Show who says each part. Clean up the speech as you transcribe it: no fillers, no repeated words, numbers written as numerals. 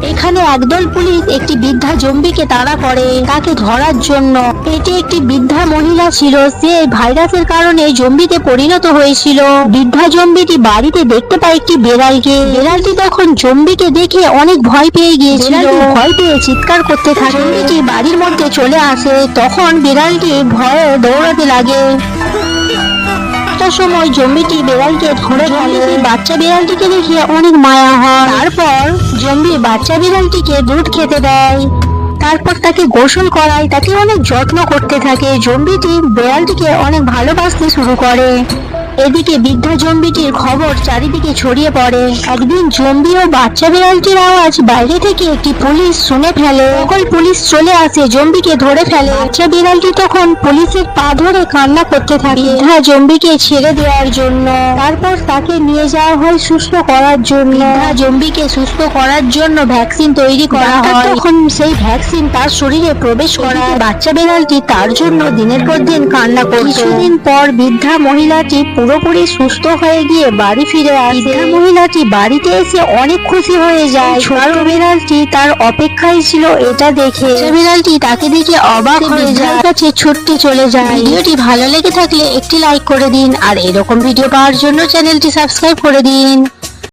Speaker 1: এখানে একদল পুলিশ একটি বৃদ্ধা জম্বিকে তাড়া করে তাকে ধরার জন্য। এটি একটি বৃদ্ধা মহিলা ছিল, সে ভাইরাসের কারণে জম্বিতে পরিণত হয়েছিল। বৃদ্ধা জম্বিটি বাড়িতে দেখতে পায় একটি বেড়ালকে। বেড়ালটি তখন জম্বিকে দেখে অনেক ভয় পেয়ে গিয়েছিল, ভয় পেয়ে চিৎকার করতে থাকে। জম্বিটি বাড়ির মধ্যে চলে আসে, তখন বিড়ালটি ভয়ে দৌড়াতে লাগে। একটা সময় জম্বিটি বিড়ালকে ধরে ফেলে। বাচ্চা বিড়ালটিকে দেখে অনেক মায়া হয়। তারপর জম্বি বাচ্চা বিড়ালটিকে দুধ খেতে দেয়, তারপর তাকে গোসল করায়, তাকে অনেক যত্ন করতে থাকে। জম্বিটি বিড়ালটিকে অনেক ভালোবাসতে শুরু করে। এদিকে বৃদ্ধা জম্বিটির খবর চারিদিকে ছড়িয়ে পড়ে। একদিন জম্বি ও বাচ্চা বিড়ালটির আওয়াজ বাইরে থেকে একটি পুলিশ শুনে ফেলে। সকল পুলিশ চলে আসে, জম্বিকে ধরে ফেলে। বাচ্চা বিড়ালটি তখন পুলিশের পা ধরে কান্না করতে থাকে বৃদ্ধা জম্বিকে ছেড়ে দেওয়ার জন্য। তারপর তাকে নিয়ে যাওয়া হয় সুস্থ করার জন্য। বৃদ্ধা জম্বিকে সুস্থ করার জন্য ভ্যাকসিন তৈরি করা হয়। তখন সেই ভ্যাকসিন তার শরীরে প্রবেশ করায় বাচ্চা বিড়ালটি তার জন্য দিনের পর দিন কান্না করত। কিছুদিন পর বৃদ্ধা মহিলাটি পুরোপুরি সুস্থ হয়ে গিয়ে বাড়ি ফিরে আসে। বৃদ্ধা মহিলাটি বাড়িতে এসে অনেক খুশি হয়ে যায়। ছোট বিড়ালটি তার অপেক্ষায় ছিল এটা দেখে। বিড়ালটি তাকে দেখে অবাক হয়ে যায়, কাছে ছুটতে চলে যায়। ভিডিওটি ভালো লেগে থাকলে একটি লাইক করে দিন, আর এরকম ভিডিও পাওয়ার জন্য চ্যানেলটি সাবস্ক্রাইব করে দিন।